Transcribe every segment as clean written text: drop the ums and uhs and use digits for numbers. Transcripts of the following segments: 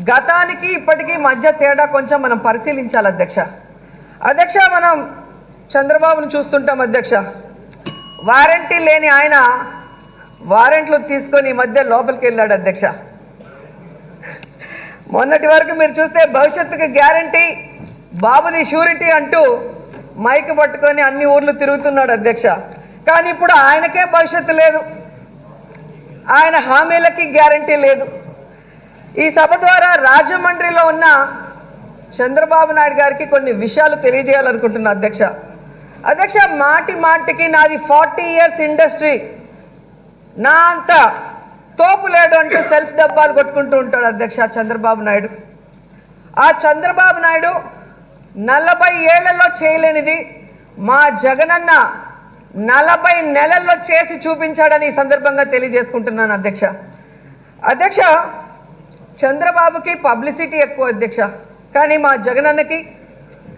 గతానికి ఇప్పటికీ మధ్య తేడా కొంచెం మనం పరిశీలించాలి అధ్యక్ష. అధ్యక్ష, మనం చంద్రబాబును చూస్తుంటాం అధ్యక్ష. వారంటీ లేని ఆయన వారెంట్లు తీసుకొని ఈ మధ్య లోపలికి వెళ్ళాడు అధ్యక్ష. మొన్నటి వరకు మీరు చూస్తే భవిష్యత్తుకి గ్యారంటీ, బాబుది షూరిటీ అంటూ మైక్ పట్టుకొని అన్ని ఊర్లు తిరుగుతున్నాడు అధ్యక్ష. కానీ ఇప్పుడు ఆయనకే భవిష్యత్తు లేదు, ఆయన హామీలకి గ్యారంటీ లేదు. ఈ సభ ద్వారా రాజమండ్రిలో ఉన్న చంద్రబాబు నాయుడు గారికి కొన్ని విషయాలు తెలియజేయాలనుకుంటున్నా అధ్యక్ష. అధ్యక్ష, మాటికి నాది 40 years ఇండస్ట్రీ, నా అంత తోపు లేడు అంటూ సెల్ఫ్ డబ్బాలు కొట్టుకుంటూ ఉంటాడు అధ్యక్ష చంద్రబాబు నాయుడు. ఆ చంద్రబాబు నాయుడు 40 ఏళ్లలో చేయలేనిది మా జగనన్న 40 నెలల్లో చేసి చూపించాడని ఈ సందర్భంగా తెలియజేసుకుంటున్నాను అధ్యక్ష. అధ్యక్ష, చంద్రబాబుకి పబ్లిసిటీ ఎక్కువ అధ్యక్ష, కానీ మా జగనన్నకి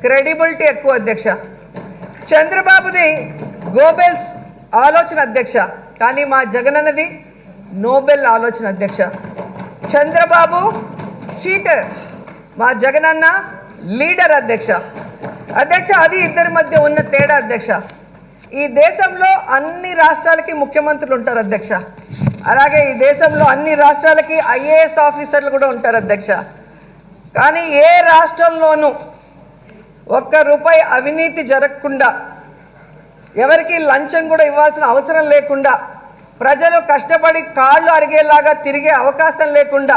క్రెడిబిలిటీ ఎక్కువ అధ్యక్ష. చంద్రబాబుది గోబెల్స్ ఆలోచన అధ్యక్ష, కానీ మా జగనన్నది నోబెల్ ఆలోచన అధ్యక్ష. చంద్రబాబు చీటర్, మా జగనన్న లీడర్ అధ్యక్ష. అధ్యక్ష, అది ఇద్దరి మధ్య ఉన్న తేడా అధ్యక్ష. ఈ దేశంలో అన్ని రాష్ట్రాలకి ముఖ్యమంత్రులు ఉంటారు అధ్యక్ష, అలాగే ఈ దేశంలో అన్ని రాష్ట్రాలకి IAS ఆఫీసర్లు కూడా ఉంటారు అధ్యక్ష. కానీ ఏ రాష్ట్రంలోనూ ₹1 అవినీతి జరగకుండా, ఎవరికి లంచం కూడా ఇవ్వాల్సిన అవసరం లేకుండా, ప్రజలు కష్టపడి కాళ్ళు అరిగేలాగా తిరిగే అవకాశం లేకుండా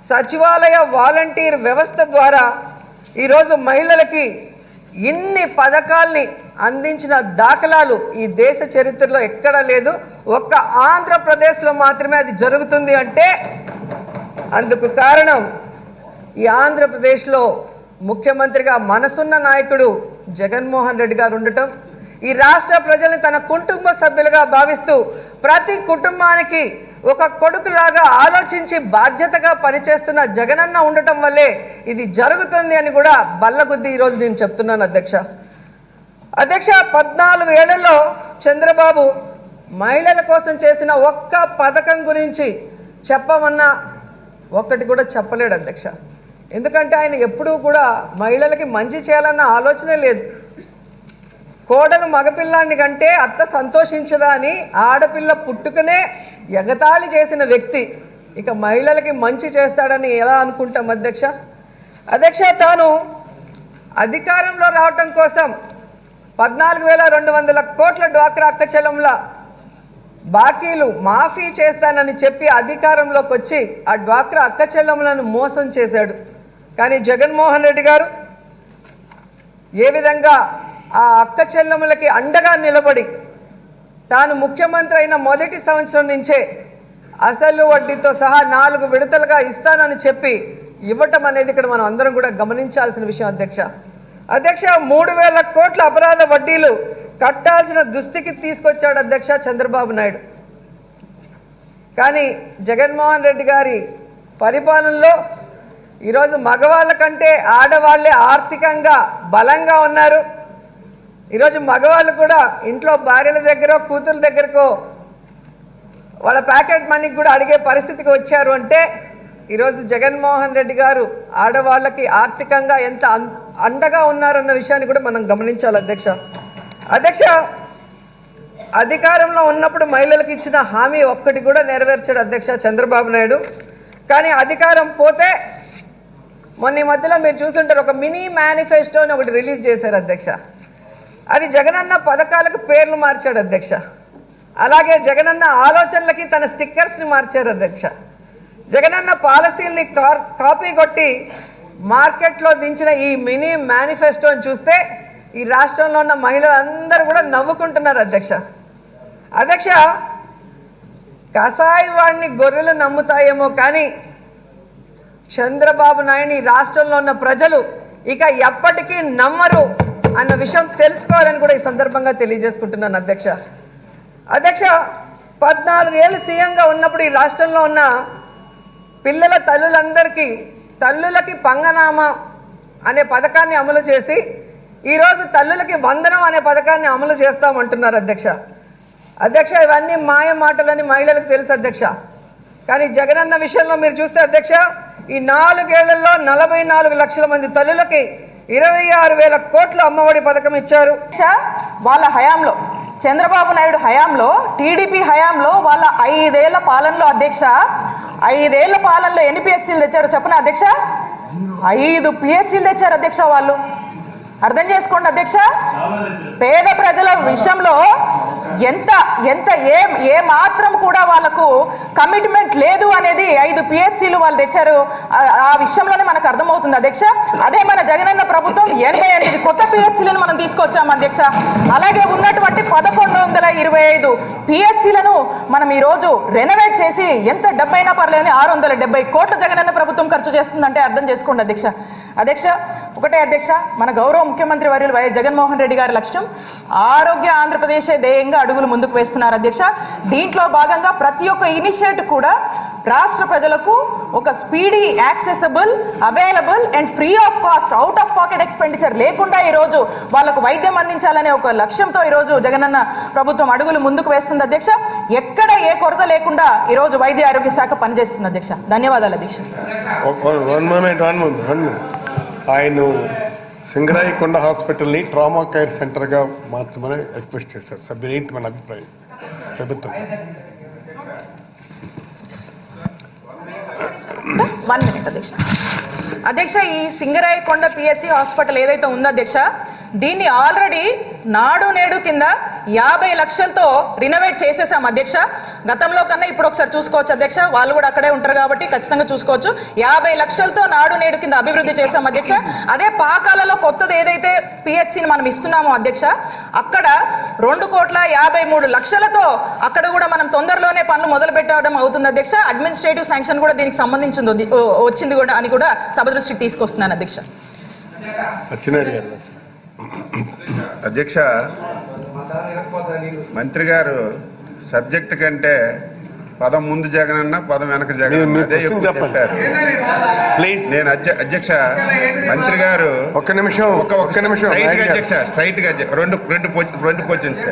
సచివాలయ వాలంటీర్ వ్యవస్థ ద్వారా ఈరోజు మహిళలకి ఇన్ని పథకాల్ని అందించిన దాఖలాలు ఈ దేశ చరిత్రలో ఎక్కడా లేదు. ఒక్క ఆంధ్రప్రదేశ్లో మాత్రమే అది జరుగుతుంది అంటే అందుకు కారణం ఈ ఆంధ్రప్రదేశ్లో ముఖ్యమంత్రిగా మనసున్న నాయకుడు జగన్మోహన్ రెడ్డి గారు ఉండటం, ఈ రాష్ట్ర ప్రజల్ని తన కుటుంబ సభ్యులుగా భావిస్తూ ప్రతి కుటుంబానికి ఒక కొడుకులాగా ఆలోచించి బాధ్యతగా పనిచేస్తున్న జగనన్న ఉండటం వల్లే ఇది జరుగుతుంది అని కూడా బల్లగుద్ది ఈరోజు నేను చెప్తున్నాను అధ్యక్ష. అధ్యక్ష, 14 ఏళ్లలో చంద్రబాబు మహిళల కోసం చేసిన ఒక్క పథకం గురించి చెప్పమన్నా ఒక్కటి కూడా చెప్పలేడు అధ్యక్ష. ఎందుకంటే ఆయన ఎప్పుడూ కూడా మహిళలకి మంచి చేయాలన్న ఆలోచనే లేదు. కోడలు మగపిల్లాన్ని కంటే అత్త సంతోషించదా అని ఆడపిల్ల పుట్టుకనే ఎగతాళి చేసిన వ్యక్తి ఇక మహిళలకి మంచి చేస్తాడని ఎలా అనుకుంటాం అధ్యక్ష? అధ్యక్ష, తాను అధికారంలో రావటం కోసం 14,200 కోట్ల డ్వాక్రా అక్క చెల్లెముల బాకీలు మాఫీ చేస్తానని చెప్పి అధికారంలోకి వచ్చి ఆ డ్వాక్రా అక్క చెల్లెములను మోసం చేశాడు. కానీ జగన్మోహన్ రెడ్డి గారు ఏ విధంగా ఆ అక్క చెల్లెములకి అండగా నిలబడి తాను ముఖ్యమంత్రి అయిన మొదటి సంవత్సరం నుంచే అసలు వడ్డీతో సహా 4 విడతలుగా ఇస్తానని చెప్పి ఇవ్వటం అనేది ఇక్కడ మనం అందరం కూడా గమనించాల్సిన విషయం అధ్యక్ష. అధ్యక్ష, 3,000 కోట్ల అపరాధ వడ్డీలు కట్టాల్సిన దుస్థితికి తీసుకొచ్చాడు అధ్యక్ష చంద్రబాబు నాయుడు. కానీ జగన్మోహన్ రెడ్డి గారి పరిపాలనలో ఈరోజు మగవాళ్ళ కంటే ఆడవాళ్లే ఆర్థికంగా బలంగా ఉన్నారు. ఈరోజు మగవాళ్ళు కూడా ఇంట్లో భార్యల దగ్గర కూతురు దగ్గరకో వాళ్ళ ప్యాకెట్ మనీకి కూడా అడిగే పరిస్థితికి వచ్చారు అంటే ఈరోజు జగన్మోహన్ రెడ్డి గారు ఆడవాళ్ళకి ఆర్థికంగా ఎంత అండగా ఉన్నారన్న విషయాన్ని కూడా మనం గమనించాలి అధ్యక్ష. అధ్యక్ష, అధికారంలో ఉన్నప్పుడు మహిళలకు ఇచ్చిన హామీ ఒక్కటి కూడా నెరవేర్చాడు అధ్యక్ష చంద్రబాబు నాయుడు. కానీ అధికారం పోతే మొన్న ఈ మధ్యలో మీరు చూసుంటారు, ఒక మినీ మేనిఫెస్టోని ఒకటి రిలీజ్ చేశారు అధ్యక్ష. అది జగనన్న పథకాలకు పేర్లు మార్చాడు అధ్యక్ష. అలాగే జగనన్న ఆలోచనలకి తన స్టిక్కర్స్ని మార్చారు అధ్యక్ష. జగనన్న పాలసీల్ని కాపీ కొట్టి మార్కెట్లో దించిన ఈ మినీ మేనిఫెస్టోని చూస్తే ఈ రాష్ట్రంలో ఉన్న మహిళలందరూ కూడా నవ్వుకుంటున్నారు అధ్యక్ష. అధ్యక్ష, కసాయి వాడిని గొర్రెలు నమ్ముతాయేమో కానీ చంద్రబాబు నాయుడిని రాష్ట్రంలో ఉన్న ప్రజలు ఇక ఎప్పటికీ నమ్మరు అన్న విషయం తెలుసుకోవాలని కూడా ఈ సందర్భంగా తెలియజేసుకుంటున్నాను అధ్యక్ష. అధ్యక్ష, 14 ఏళ్ళు సీఎంగా ఉన్నప్పుడు ఈ రాష్ట్రంలో ఉన్న పిల్లల తల్లులందరికీ తల్లులకి పంగనామా అనే పథకాన్ని అమలు చేసి ఈరోజు తల్లులకి వందనం అనే పథకాన్ని అమలు చేస్తామంటున్నారు అధ్యక్ష. అధ్యక్ష, ఇవన్నీ మాయ మాటలని మహిళలకు తెలుసు అధ్యక్ష. కానీ జగనన్న విషయంలో మీరు చూస్తే అధ్యక్ష, ఈ 4 ఏళ్లలో 44 లక్షల మంది తల్లులకి 26,000 కోట్ల అమ్మఒడి పథకం ఇచ్చారు. వాళ్ళ హయాంలో చంద్రబాబు నాయుడు హయాంలో టీడీపీ హయాంలో వాళ్ళ 5 ఏళ్ల పాలనలో అధ్యక్ష 5 ఏళ్ల పాలనలో ఎన్ని పిహెచ్సీలు తెచ్చారు చెప్పనా అధ్యక్ష? 5 పిహెచ్సీలు తెచ్చారు అధ్యక్ష. వాళ్ళు అర్థం చేసుకోండి అధ్యక్ష. పేద ప్రజల విషయంలో ఎంత ఎంత ఏ మాత్రం కూడా వాళ్ళకు కమిట్మెంట్ లేదు అనేది 5 పిహెచ్సీలు వాళ్ళు తెచ్చారు. ఆ విషయంలోనే మనకు అర్థమవుతుంది అధ్యక్ష. అదే మన జగనన్న ప్రభుత్వం 88 కొత్త పిహెచ్సీలను మనం తీసుకొచ్చాము అధ్యక్ష. అలాగే ఉన్నటువంటి 1125 పిహెచ్సీలను మనం ఈ రోజు రెనోవేట్ చేసి ఎంత డబ్బైనా పర్లేదు 670 కోట్ల జగనన్న ప్రభుత్వం ఖర్చు చేస్తుందంటే అర్థం చేసుకోండి అధ్యక్ష. అధ్యక్ష ఒకటే అధ్యక్ష, మన గౌరవ ముఖ్యమంత్రి వర్యులు వైఎస్ జగన్మోహన్ రెడ్డి గారి లక్ష్యం ఆరోగ్య ఆంధ్రప్రదేశ్ ధ్యేయంగా అడుగులు ముందుకు వేస్తున్నారు అధ్యక్ష. దీంట్లో భాగంగా ప్రతి ఒక్క ఇనిషియేటివ్ కూడా రాష్ట్ర ప్రజలకు ఒక speedy, accessible, available and free of cost, out of pocket expenditure లేకుండా ఈరోజు వాళ్ళకు వైద్యం అందించాలనే ఒక లక్ష్యంతో ఈరోజు జగనన్న ప్రభుత్వం అడుగులు ముందుకు వేస్తుంది అధ్యక్ష. ఎక్కడ ఏ కొరత లేకుండా ఈరోజు వైద్య ఆరోగ్య శాఖ పనిచేస్తుంది అధ్యక్ష. ధన్యవాదాలు అధ్యక్ష. ఆయన సింగరాయకొండ హాస్పిటల్ని ట్రామా కేర్ సెంటర్గా మార్చమని రిక్వెస్ట్ చేశారు. సభ్యులు ఏంటి మన అభిప్రాయం? ప్రభుత్వం 1 minute అధ్యక్ష. అధ్యక్ష ఈ సింగరాయకొండ పిహెచ్సి హాస్పిటల్ ఏదైతే ఉందో అధ్యక్ష, దీన్ని ఆల్రెడీ నాడు నేడు కింద 50 లక్షలతో రినోవేట్ చేసేసాం అధ్యక్ష. గతంలో కన్నా ఇప్పుడు ఒకసారి చూసుకోవచ్చు అధ్యక్ష, వాళ్ళు కూడా అక్కడే ఉంటారు కాబట్టి ఖచ్చితంగా చూసుకోవచ్చు. 50 లక్షలతో నాడు నేడు కింద అభివృద్ధి చేశాం అధ్యక్ష. అదే పాకాలలో కొత్తది ఏదైతే పిహెచ్సిని మనం ఇస్తున్నామో అధ్యక్ష, అక్కడ 2,53 లక్షలతో అక్కడ కూడా మనం తొందరలోనే పనులు మొదలు పెట్టడం అవుతుంది అధ్యక్ష. అడ్మినిస్ట్రేటివ్ శాంక్షన్ కూడా దీనికి సంబంధించింది వచ్చింది కూడా అని కూడా సభ దృష్టికి తీసుకొస్తున్నాను అధ్యక్ష. అధ్యక్ష, మంత్రి గారు సబ్జెక్ట్ కంటే పదం ముందు జగనన్న పదం వెనక జగనన్న అదే ఎక్కువ చెప్పారు. నేను అధ్యక్ష మంత్రి గారు ఒక్క నిమిషం అధ్యక్ష స్ట్రైట్ గా రెండు క్వశ్చన్స్.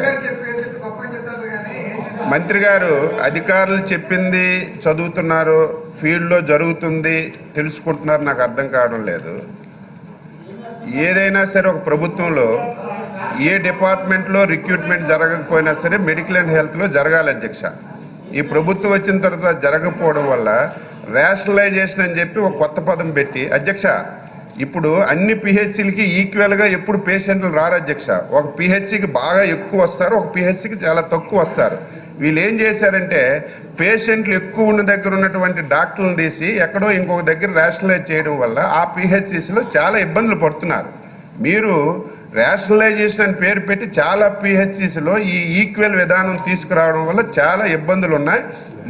మంత్రి గారు అధికారులు చెప్పింది చదువుతున్నారు, ఫీల్డ్లో జరుగుతుంది తెలుసుకుంటున్నారు, నాకు అర్థం కావడం లేదు. ఏదైనా సరే ఒక ప్రభుత్వంలో ఏ డిపార్ట్మెంట్లో రిక్రూట్మెంట్ జరగకపోయినా సరే మెడికల్ అండ్ హెల్త్లో జరగాలి అధ్యక్ష. ఈ ప్రభుత్వం వచ్చిన తర్వాత జరగకపోవడం వల్ల రేషనలైజేషన్ అని చెప్పి ఒక కొత్త పదం పెట్టి అధ్యక్ష, ఇప్పుడు అన్ని పిహెచ్సిలకి ఈక్వల్గా ఎప్పుడు పేషెంట్లు రారు అధ్యక్ష. ఒక పిహెచ్సికి బాగా ఎక్కువ వస్తారు, ఒక పిహెచ్సికి చాలా తక్కువ వస్తారు. వీళ్ళు ఏం చేశారంటే పేషెంట్లు ఎక్కువ ఉన్న దగ్గర ఉన్నటువంటి డాక్టర్లను తీసి ఎక్కడో ఇంకొక దగ్గర రేషనలైజ్ చేయడం వల్ల ఆ పిహెచ్సిస్లో చాలా ఇబ్బందులు పడుతున్నారు. మీరు రేషనలైజేషన్ అని పేరు పెట్టి చాలా పిహెచ్సిస్లో ఈ ఈక్వల్ విధానం తీసుకురావడం వల్ల చాలా ఇబ్బందులు ఉన్నాయి.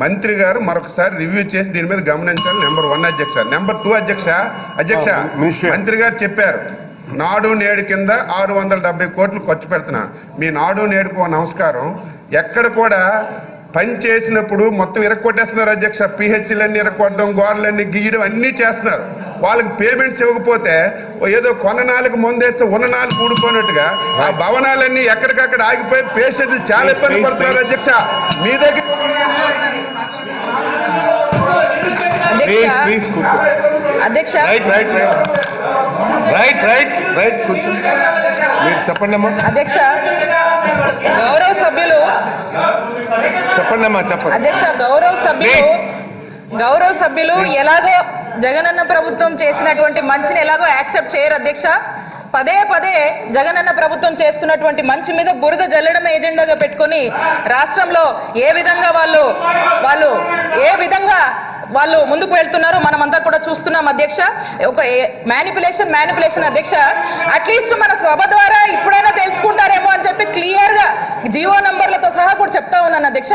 మంత్రి గారు మరొకసారి రివ్యూ చేసి దీని మీద గమనించాలి. నెంబర్ 1 అధ్యక్ష. నెంబర్ 2 అధ్యక్ష మంత్రి గారు చెప్పారు నాడు నేడు కింద 670 కోట్లు ఖర్చు పెడుతున్నా. మీ నాడు నేడుకో నమస్కారం. ఎక్కడ కూడా పని చేసినప్పుడు మొత్తం ఇరక్కొట్టేస్తున్నారు అధ్యక్ష. పిహెచ్సీలన్నీ ఇరక్కొట్టడం, గోడలన్నీ గీయడం అన్నీ చేస్తున్నారు. వాళ్ళకి పేమెంట్స్ ఇవ్వకపోతే ఏదో కొన్న నాలుగు ముందేస్తే ఉన్న నాలుగు ఊడుకోనట్టుగా ఆ భవనాలన్నీ ఎక్కడికక్కడ ఆగిపోయి పేషెంట్లు చాలా ఇబ్బంది పడుతున్నారు అధ్యక్ష. మీ దగ్గర అధ్యక్ష చెప్పండి అమ్మా. అధ్యక్ష గౌరవ సభ్యులు చెప్పండి అమ్మా చెప్పండి. అధ్యక్ష గౌరవ సభ్యులు ఎలాగో జగనన్న ప్రభుత్వం చేసినటువంటి మంచిని ఎలాగో యాక్సెప్ట్ చేయరు అధ్యక్ష. పదే పదే జగనన్న ప్రభుత్వం చేస్తున్నటువంటి మంచి మీద బురద జల్లడం ఏజెండాగా పెట్టుకొని రాష్ట్రంలో ఏ విధంగా వాళ్ళు ముందుకు వెళ్తున్నారో మనమంతా కూడా చూస్తున్నాం అధ్యక్ష. ఒక మ్యానిపులేషన్ అధ్యక్ష. అట్లీస్ట్ మన సభ ద్వారా ఇప్పుడైనా తెలుసుకుంటారేమో అని చెప్పి క్లియర్గా జీవో నంబర్లతో సహా కూడా చెప్తా ఉన్నాను అధ్యక్ష.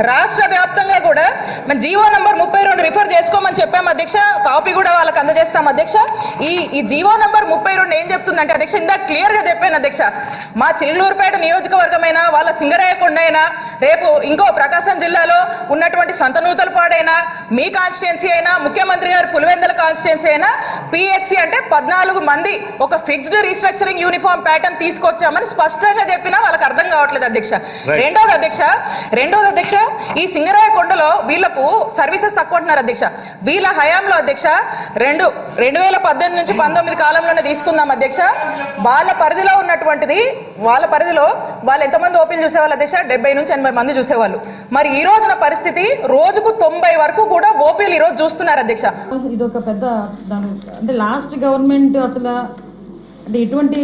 రాష్ట్ర వ్యాప్తంగా కూడా మన జీవో నంబర్ 32 రిఫర్ చేసుకోమని చెప్పాము అధ్యక్ష. కాపీ కూడా వాళ్ళకి అందజేస్తాం అధ్యక్ష. ఈ జీవో నంబర్ 32 ఏం చెప్తుందంటే అధ్యక్ష, ఇందాక క్లియర్గా చెప్పాను అధ్యక్ష, మా చిల్లూరుపేట నియోజకవర్గమైనా వాళ్ళ సింగరాయకొండ అయినా రేపు ఇంకో ప్రకాశం జిల్లాలో ఉన్నటువంటి సంతనూతలపాడైనా మీ కాన్స్టిట్యున్సీ అయినా ముఖ్యమంత్రి గారు పులివెందుల పులివెందల కాన్స్టిట్యున్సీ అయినా పిహెచ్సి అంటే 14 మంది ఒక ఫిక్స్డ్ రీస్ట్రక్చరింగ్ యూనిఫామ్ ప్యాటర్న్ తీసుకొచ్చామని స్పష్టంగా చెప్పినా వాళ్ళకి అర్థం కావట్లేదు అధ్యక్ష. రెండోది అధ్యక్ష ఈ సింగరాయకొండలో వీళ్ళకు సర్వీసెస్ తక్కువ అంటున్నారు అధ్యక్ష. వీళ్ళ హయాంలో అధ్యక్ష 2018 నుంచి 19 కాలంలోనే తీసుకుందాం అధ్యక్ష. వాళ్ళ పరిధిలో ఉన్నటువంటిది వాళ్ళు ఎంతమంది ఓపీలు చూసేవాళ్ళు అధ్యక్ష? 70 నుంచి 80 మంది చూసేవాళ్ళు. మరి ఈ రోజున పరిస్థితి రోజుకు 90 వరకు కూడా ఓపీలు ఈ రోజు చూస్తున్నారు అధ్యక్ష. ఇది ఒక పెద్ద అంటే లాస్ట్ గవర్నమెంట్ అసలు అంటే ఇటువంటి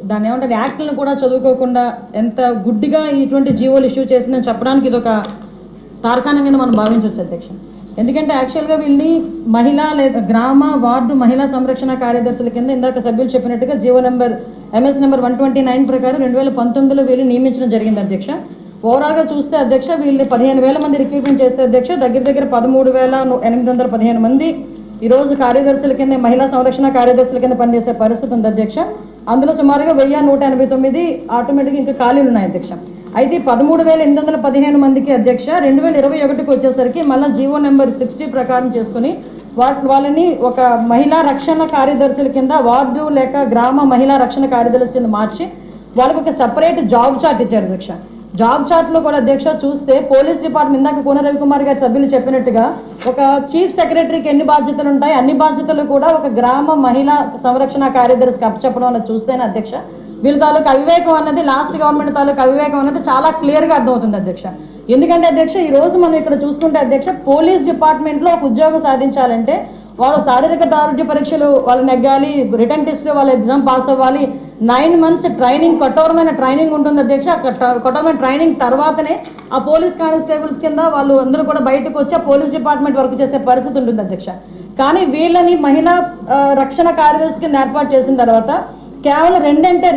దాన్ని ఏమంటారు యాక్ట్లను కూడా చదువుకోకుండా ఎంత గుడ్డిగా ఇటువంటి జీవోలు ఇష్యూ చేసిందని చెప్పడానికి ఇది ఒక తార్కాణం కింద మనం భావించవచ్చు అధ్యక్ష. ఎందుకంటే యాక్చువల్గా వీళ్ళని మహిళా లేదా గ్రామ వార్డు మహిళా సంరక్షణ కార్యదర్శుల కింద ఇందాక సభ్యులు చెప్పినట్టుగా జీవో నెంబర్ MS నెంబర్ 129 ప్రకారం 2019లో వీళ్ళు నియమించడం జరిగింది అధ్యక్ష. ఓవరాల్గా చూస్తే అధ్యక్ష వీళ్ళు 15,000 మంది రిక్రూట్మెంట్ చేస్తే అధ్యక్ష దగ్గర 13,815 మంది ఈరోజు కార్యదర్శుల కింద మహిళా సంరక్షణ కార్యదర్శుల కింద పనిచేసే పరిస్థితి ఉంది అధ్యక్ష. అందులో సుమారుగా 1,189 ఆటోమేటిక్గా ఇంకా ఖాళీలు ఉన్నాయి అధ్యక్ష. అయితే 13,815 మందికి అధ్యక్ష 2021కి వచ్చేసరికి మళ్ళీ జీవో నెంబర్ 60 ప్రకారం చేసుకుని వాళ్ళని ఒక మహిళా రక్షణ కార్యదర్శుల కింద వార్డు లేక గ్రామ మహిళా రక్షణ కార్యదర్శుల కింద మార్చి వాళ్ళకి ఒక సపరేట్ జాబ్ చార్ట్ ఇచ్చారు అధ్యక్ష. జాబ్ చార్ట్లో కూడా అధ్యక్ష చూస్తే పోలీస్ డిపార్ట్మెంట్ ఇందాక కోన రవికుమార్ గారి సభ్యులు చెప్పినట్టుగా ఒక చీఫ్ సెక్రటరీకి ఎన్ని బాధ్యతలు ఉంటాయి అన్ని బాధ్యతలు కూడా ఒక గ్రామ మహిళా సంరక్షణ కార్యదర్శికి అప్పచెప్పడం అన్నది చూస్తేనే అధ్యక్ష వీళ్ళ తాలూకు అవివేకం అన్నది లాస్ట్ గవర్నమెంట్ తాలూకు అవివేకం అన్నది చాలా క్లియర్గా అర్థమవుతుంది అధ్యక్ష. ఎందుకంటే అధ్యక్ష ఈ రోజు మనం ఇక్కడ చూసుకుంటే అధ్యక్ష పోలీస్ డిపార్ట్మెంట్లో ఒక ఉద్యోగం సాధించాలంటే వాళ్ళు శారీరక దారుఢ్య పరీక్షలు వాళ్ళు నెగ్గాలి, రిటర్న్ టెస్ట్ వాళ్ళ ఎగ్జామ్ పాస్ అవ్వాలి, 9 months ట్రైనింగ్ కఠోరమైన ట్రైనింగ్ ఉంటుంది అధ్యక్ష. కఠోరమైన ట్రైనింగ్ తర్వాతనే ఆ పోలీస్ కానిస్టేబుల్స్ కింద వాళ్ళు అందరూ కూడా బయటకు వచ్చి ఆ పోలీస్ డిపార్ట్మెంట్ వర్క్ చేసే పరిస్థితి ఉంటుంది అధ్యక్ష. కానీ వీళ్ళని మహిళా రక్షణ కార్యదర్శి కింద ఏర్పాటు చేసిన తర్వాత కేవలం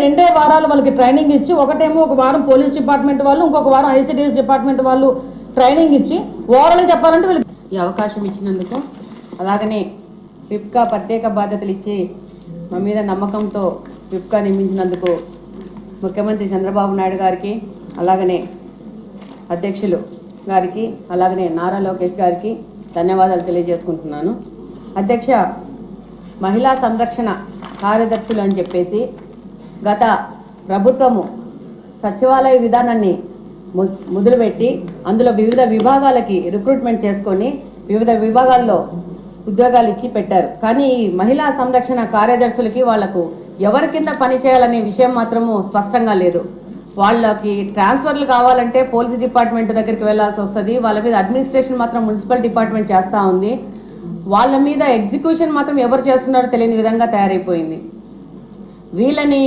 2 వారాలు వాళ్ళకి ట్రైనింగ్ ఇచ్చి ఒకటేమో ఒక వారం పోలీస్ డిపార్ట్మెంట్ వాళ్ళు ఇంకొక వారం ICDS డిపార్ట్మెంట్ వాళ్ళు ట్రైనింగ్ ఇచ్చి ఓవరాల్గా చెప్పాలంటే వీళ్ళకి ఈ అవకాశం ఇచ్చినందుకు అలాగనే పిప్కా ప్రత్యేక బాధ్యతలు ఇచ్చి మా మీద నమ్మకంతో పిప్కా నియమించినందుకు ముఖ్యమంత్రి చంద్రబాబు నాయుడు గారికి అలాగనే అధ్యక్షులు గారికి అలాగనే నారా లోకేష్ గారికి ధన్యవాదాలు తెలియజేసుకుంటున్నాను. అధ్యక్ష, మహిళా సంరక్షణ కార్యదర్శులు అని చెప్పేసి గత ప్రభుత్వము సచివాలయ విధానాన్ని మొదలుపెట్టి అందులో వివిధ విభాగాలకి రిక్రూట్మెంట్ చేసుకొని వివిధ విభాగాల్లో ఉద్యోగాలు ఇచ్చి పెట్టారు. కానీ ఈ మహిళా సంరక్షణ కార్యదర్శులకి వాళ్లకు ఎవరి కింద పని చేయాలనే విషయం మాత్రము స్పష్టంగా లేదు. వాళ్ళకి ట్రాన్స్ఫర్లు కావాలంటే పోలీస్ డిపార్ట్మెంట్ దగ్గరికి వెళ్లాల్సి వస్తుంది. వాళ్ళ మీద అడ్మినిస్ట్రేషన్ మాత్రం మున్సిపల్ డిపార్ట్మెంట్ చేస్తూ ఉంది. వాళ్ళ మీద ఎగ్జిక్యూషన్ మాత్రం ఎవరు చేస్తున్నారో తెలియని విధంగా తయారైపోయింది. వీళ్ళని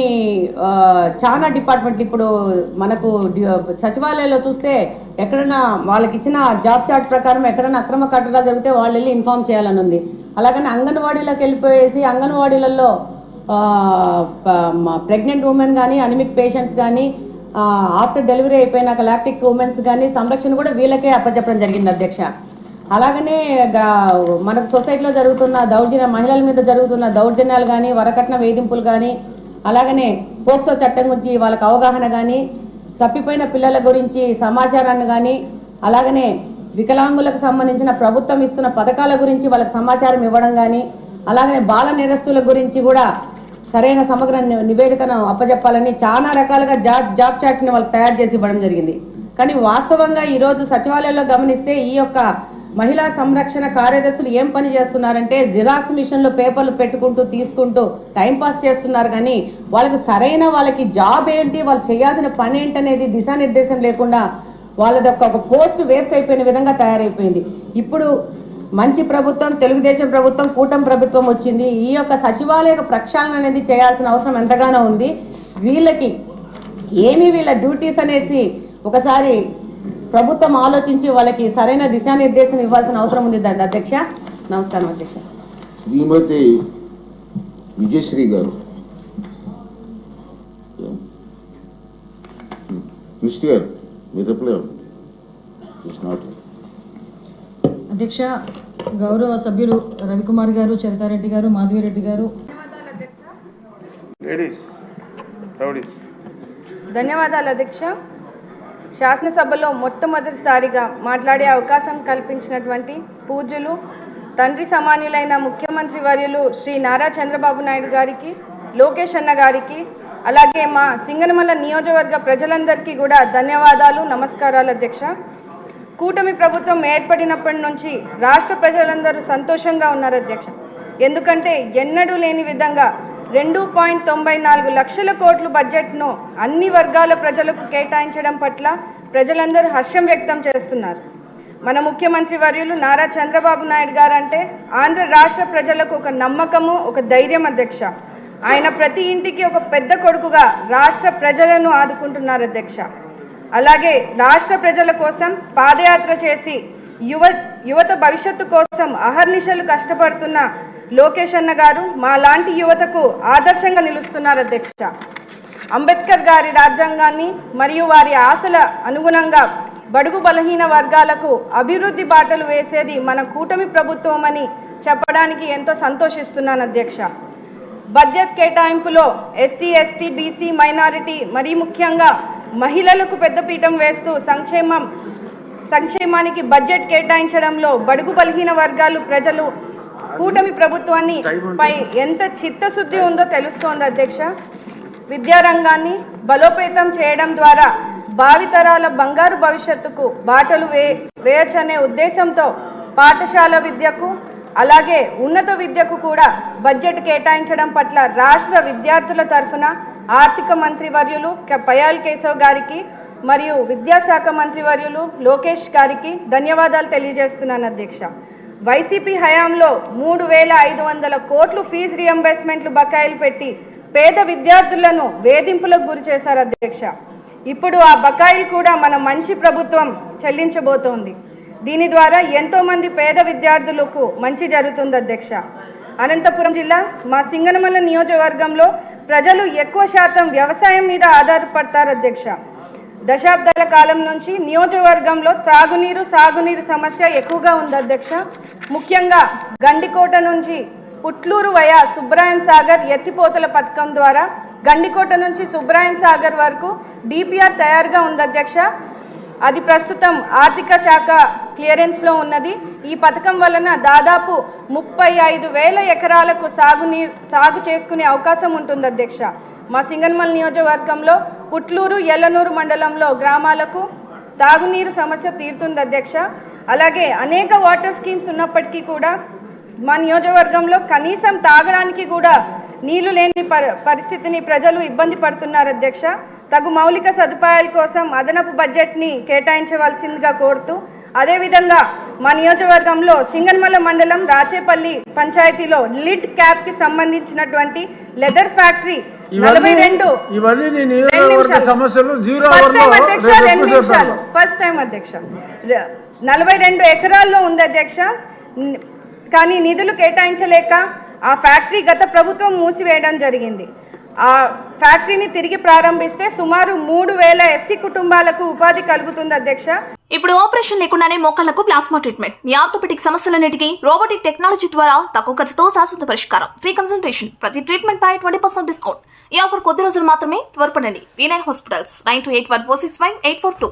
చాలా డిపార్ట్మెంట్ ఇప్పుడు మనకు సచివాలయంలో చూస్తే ఎక్కడైనా వాళ్ళకి ఇచ్చిన జాబ్ చార్ట్ ప్రకారం ఎక్కడైనా అక్రమ కట్టడాలు జరిగితే వాళ్ళు వెళ్ళి ఇన్ఫార్మ్ చేయాలని ఉంది. అలాగని అంగన్వాడీలోకి వెళ్ళిపోయేసి అంగన్వాడీలలో ప్రెగ్నెంట్ ఉమెన్ కానీ అనిమిక్ పేషెంట్స్ కానీ ఆఫ్టర్ డెలివరీ అయిపోయినాక లాక్టిక్ ఉమెన్స్ కానీ సంరక్షణ కూడా వీళ్ళకే అప్పచెప్పడం జరిగింది అధ్యక్ష. అలాగనే మనకు సొసైటీలో జరుగుతున్న మహిళల మీద జరుగుతున్న దౌర్జన్యాలు కానీ వరకట్న వేధింపులు కానీ అలాగనే పోక్సో చట్టం గురించి వాళ్ళకి అవగాహన కానీ తప్పిపోయిన పిల్లల గురించి సమాచారాన్ని కానీ అలాగనే వికలాంగులకు సంబంధించిన ప్రభుత్వం ఇస్తున్న పథకాల గురించి వాళ్ళకి సమాచారం ఇవ్వడం కానీ అలాగనే బాల నేరస్తుల గురించి కూడా సరైన సమగ్ర నివేదికను అప్పచెప్పాలని చాలా రకాలుగా జాబ్ చార్ట్ని వాళ్ళకి తయారు చేసి ఇవ్వడం జరిగింది. కానీ వాస్తవంగా ఈరోజు సచివాలయంలో గమనిస్తే ఈ యొక్క మహిళా సంరక్షణ కార్యదర్శులు ఏం పని చేస్తున్నారంటే జిరాక్స్ మిషన్లో పేపర్లు పెట్టుకుంటూ తీసుకుంటూ టైంపాస్ చేస్తున్నారు. కానీ వాళ్ళకి జాబ్ ఏంటి, వాళ్ళు చేయాల్సిన పని ఏంటనేది దిశానిర్దేశం లేకుండా వాళ్ళది ఒక పోస్ట్ వేస్ట్ అయిపోయిన విధంగా తయారైపోయింది. ఇప్పుడు మంచి ప్రభుత్వం, తెలుగుదేశం ప్రభుత్వం, కూటమి ప్రభుత్వం వచ్చింది. ఈ యొక్క సచివాలయ ప్రక్షాళన అనేది చేయాల్సిన అవసరం ఎంతగానో ఉంది. వీళ్ళకి వీళ్ళ డ్యూటీస్ అనేసి ఒకసారి ప్రభుత్వం ఆలోచించి వాళ్ళకి సరైన దిశానిర్దేశం ఇవ్వాల్సిన అవసరం ఉంది అధ్యక్ష. నమస్కారం అధ్యక్ష. శ్రీమతి విజయశ్రీ గారు, మినిస్టర్ గారు, మీరు రిప్లై అధ్యక్ష, గౌరవ సభ్యులు రవికుమార్ గారు, చరితారెడ్డి గారు, మాధవిరెడ్డి గారు. ధన్యవాదాలు అధ్యక్ష. శాసనసభలో మొట్టమొదటిసారిగా మాట్లాడే అవకాశం కల్పించినటువంటి పూజ్యులు తండ్రి సమానులైన ముఖ్యమంత్రి వర్యులు శ్రీ నారా చంద్రబాబు నాయుడు గారికి, లోకేష్ అన్న గారికి, అలాగే మా సింగనమల నియోజకవర్గ ప్రజలందరికీ కూడా ధన్యవాదాలు, నమస్కారాలు అధ్యక్ష. కూటమి ప్రభుత్వం ఏర్పడినప్పటి నుంచి రాష్ట్ర ప్రజలందరూ సంతోషంగా ఉన్నారు అధ్యక్ష. ఎందుకంటే ఎన్నడూ లేని విధంగా 2.94 లక్షల కోట్ల బడ్జెట్ను అన్ని వర్గాల ప్రజలకు కేటాయించడం పట్ల ప్రజలందరూ హర్షం వ్యక్తం చేస్తున్నారు. మన ముఖ్యమంత్రి వర్యులు నారా చంద్రబాబు నాయుడు గారు అంటే ఆంధ్ర రాష్ట్ర ప్రజలకు ఒక నమ్మకము, ఒక ధైర్యం అధ్యక్ష. ఆయన ప్రతి ఇంటికి ఒక పెద్ద కొడుకుగా రాష్ట్ర ప్రజలను ఆదుకుంటున్నారు అధ్యక్ష. అలాగే రాష్ట్ర ప్రజల కోసం పాదయాత్ర చేసి యువత భవిష్యత్తు కోసం అహర్నిశలు కష్టపడుతున్న లోకేష్ అన్న గారు మా లాంటి యువతకు ఆదర్శంగా నిలుస్తున్నారు అధ్యక్ష. అంబేద్కర్ గారి రాజ్యాంగాన్ని మరియు వారి ఆశల అనుగుణంగా బడుగు బలహీన వర్గాలకు అభివృద్ధి బాటలు వేసేది మన కూటమి ప్రభుత్వం అని చెప్పడానికి ఎంతో సంతోషిస్తున్నాను అధ్యక్ష. బడ్జెట్ కేటాయింపులో ఎస్సీ, ఎస్టీ, బీసీ, మైనారిటీ మరీ ముఖ్యంగా మహిళలకు పెద్దపీఠం వేస్తూ సంక్షేమానికి బడ్జెట్ కేటాయించడంలో బడుగు బలహీన వర్గాలు ప్రజలు కూటమి ప్రభుత్వాన్ని పై ఎంత చిత్తశుద్ధి ఉందో తెలుస్తోంది అధ్యక్ష. విద్యారంగాన్ని బలోపేతం చేయడం ద్వారా భావితరాల బంగారు భవిష్యత్తుకు బాటలు వేయచ్చనే ఉద్దేశంతో పాఠశాల విద్యకు అలాగే ఉన్నత విద్యకు కూడా బడ్జెట్ కేటాయించడం పట్ల రాష్ట్ర విద్యార్థుల తరఫున ఆర్థిక మంత్రి వర్యులు పయాల్ కేశవ్ గారికి మరియు విద్యాశాఖ మంత్రి వర్యులు లోకేష్ గారికి ధన్యవాదాలు తెలియజేస్తున్నాను అధ్యక్ష. వైసీపీ హయాంలో 3,500 కోట్లు ఫీజు రియంబర్స్మెంట్లు బకాయిలు పెట్టి పేద విద్యార్థులను వేధింపులకు గురి చేశారు అధ్యక్ష. ఇప్పుడు ఆ బకాయిలు కూడా మన మంచి ప్రభుత్వం చెల్లించబోతోంది. దీని ద్వారా ఎంతో మంది పేద విద్యార్థులకు మంచి జరుగుతుంది అధ్యక్ష. అనంతపురం జిల్లా మా సింగనమల నియోజకవర్గంలో ప్రజలు ఎక్కువ శాతం వ్యవసాయం మీద ఆధారపడతారు అధ్యక్ష. దశాబ్దాల కాలం నుంచి నియోజకవర్గంలో త్రాగునీరు, సాగునీరు సమస్య ఎక్కువగా ఉంది అధ్యక్ష. ముఖ్యంగా గండికోట నుంచి పుట్లూరు వయా సుబ్రాయన్ సాగర్ ఎత్తిపోతల పథకం ద్వారా గండికోట నుంచి సుబ్రాయన్ సాగర్ వరకు డిపిఆర్ తయారుగా ఉంది అధ్యక్ష. అది ప్రస్తుతం ఆర్థిక శాఖ క్లియరెన్స్లో ఉన్నది. ఈ పథకం వలన దాదాపు 35,000 ఎకరాలకు సాగు చేసుకునే అవకాశం ఉంటుంది అధ్యక్ష. మా సింగనమల నియోజకవర్గంలో పుట్లూరు, ఎల్లనూరు మండలంలో గ్రామాలకు తాగునీరు సమస్య తీరుతుంది అధ్యక్ష. అలాగే అనేక వాటర్ స్కీమ్స్ ఉన్నప్పటికీ కూడా మా నియోజకవర్గంలో కనీసం తాగడానికి కూడా నీళ్లు లేని పరిస్థితిని ప్రజలు ఇబ్బంది పడుతున్నారు అధ్యక్ష. తగు మౌలిక సదుపాయాల కోసం అదనపు బడ్జెట్ని కేటాయించవలసిందిగా కోరుతూ, అదేవిధంగా మా నియోజకవర్గంలో సింగనమల మండలం రాచేపల్లి పంచాయతీలో లిడ్ క్యాప్ కి సంబంధించినటువంటి లెదర్ ఫ్యాక్టరీ 42 ఫస్ట్ టైం అధ్యక్ష 42 ఎకరాల్లో ఉంది అధ్యక్ష. కానీ నిధులు కేటాయించలేక ఆ ఫ్యాక్టరీ గత ప్రభుత్వం మూసివేయడం జరిగింది. ఆ ఫ్యాక్టరీని తిరిగి ప్రారంభిస్తే సుమారు 3,000 ఎస్సీ కుటుంబాలకు ఉపాధి కలుగుతుంది అధ్యక్ష. ఇప్పుడు ఆపరేషన్ లేకుండానే మోకాళ్లకు ప్లాస్మా ట్రీట్మెంట్, మీ ఆర్థోపెటిక్ సమస్యలన్నిటికీ రోబోటిక్ టెక్నాలజీ ద్వారా తక్కువ ఖర్చుతో శాశ్వత పరిష్కారం, ఫ్రీ కన్సల్టేషన్, ప్రతి ట్రీట్మెంట్ పై 20% డిస్కౌంట్. ఈ ఆఫర్ కొద్ది రోజులు మాత్రమే, త్వరపడండి. V9 hospitals 9281465842.